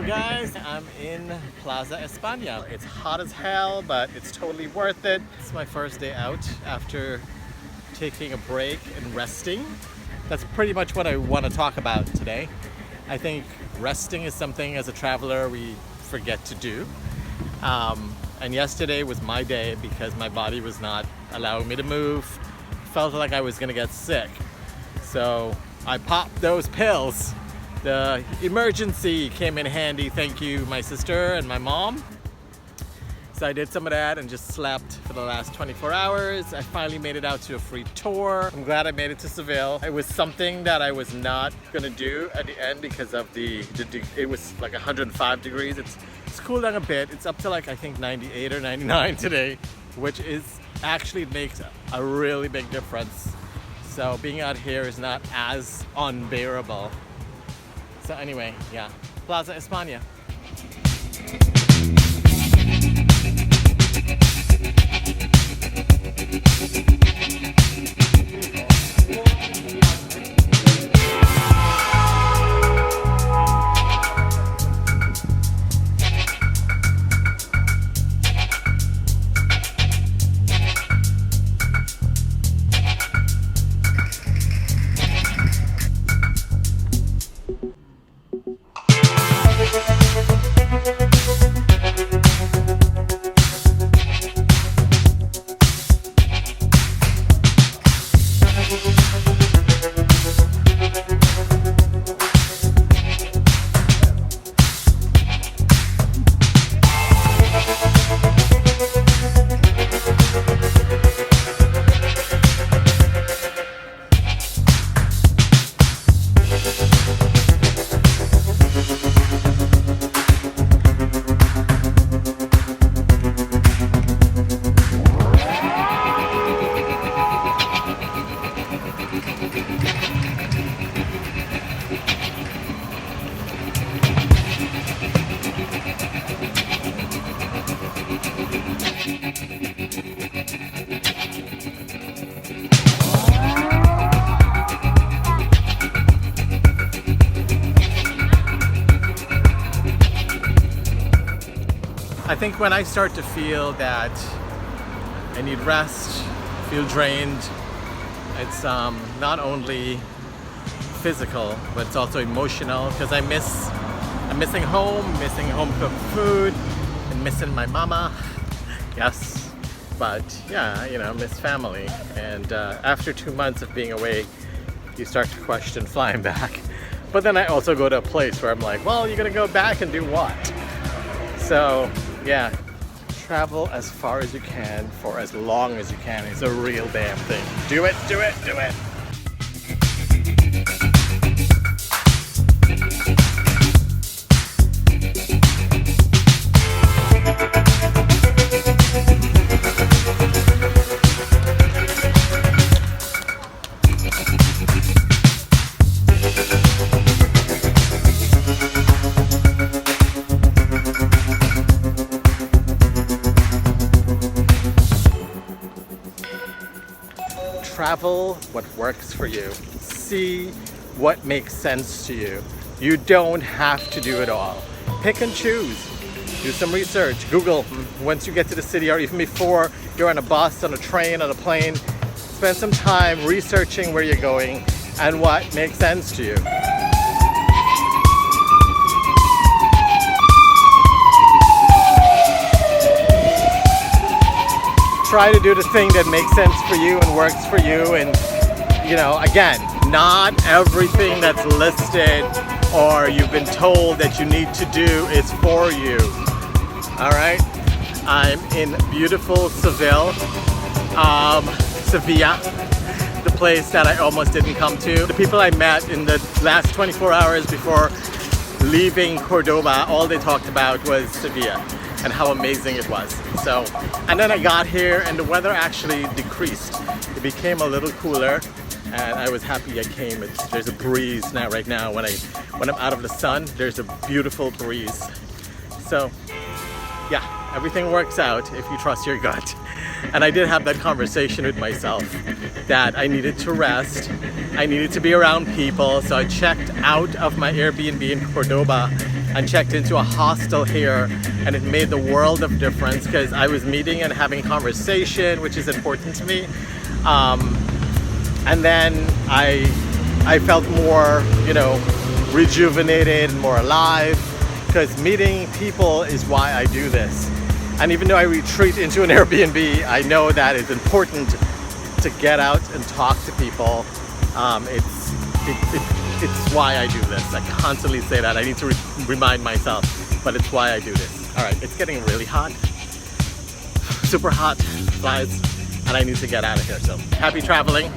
guys, I'm in Plaza Espana. It's hot as hell, but it's totally worth it. It's my first day out after taking a break and resting. That's pretty much what I want to talk about today. I think resting is something as a traveler we forget to do. And yesterday was my day because my body was not allowing me to move. Felt like I was gonna get sick. So I popped those pills. The emergency came in handy, thank you, my sister and my mom. So I did some of that and just slept for the last 24 hours. I finally made it out to a free tour. I'm glad I made it to Seville. It was something that I was not gonna do at the end because of it was like 105 degrees. It's cooled down a bit. It's up to like, I think 98 or 99 today, which is actually makes a really big difference. So being out here is not as unbearable. So anyway, yeah, Plaza Espana. I think when I start to feel that I need rest, feel drained, it's not only physical, but it's also emotional because I'm missing home cooked food, and missing my mama. Yes, but yeah, you know, miss family. And after 2 months of being away, you start to question flying back. But then I also go to a place where I'm like, well, you're gonna go back and do what? So yeah, travel as far as you can for as long as you can is a real damn thing. Do it, do it, do it. Travel what works for you. See what makes sense to you. You don't have to do it all. Pick and choose. Do some research. Google once you get to the city, or even before you're on a bus, on a train, on a plane. Spend some time researching where you're going and what makes sense to you. Try to do the thing that makes sense for you and works for you. And you know, again, not everything that's listed or you've been told that you need to do is for you. All right, I'm in beautiful Seville, Sevilla, the place that I almost didn't come to. The people I met in the last 24 hours before leaving Cordoba, all they talked about was Sevilla and how amazing it was. So, and then I got here and the weather actually decreased. It became a little cooler and I was happy I came. There's a breeze now, right now, when I'm out of the sun, there's a beautiful breeze. So yeah, everything works out if you trust your gut. And I did have that conversation with myself that I needed to rest, I needed to be around people. So I checked out of my Airbnb in Cordoba and checked into a hostel here, and it made the world of difference because I was meeting and having conversation, which is important to me. And then I felt more, you know, rejuvenated and more alive, because meeting people is why I do this. And even though I retreat into an Airbnb, I know that it's important to get out and talk to people. It's why I do this. I constantly say that. I need to remind myself, but it's why I do this. All right, it's getting really hot, super hot, flies, and I need to get out of here. So happy traveling.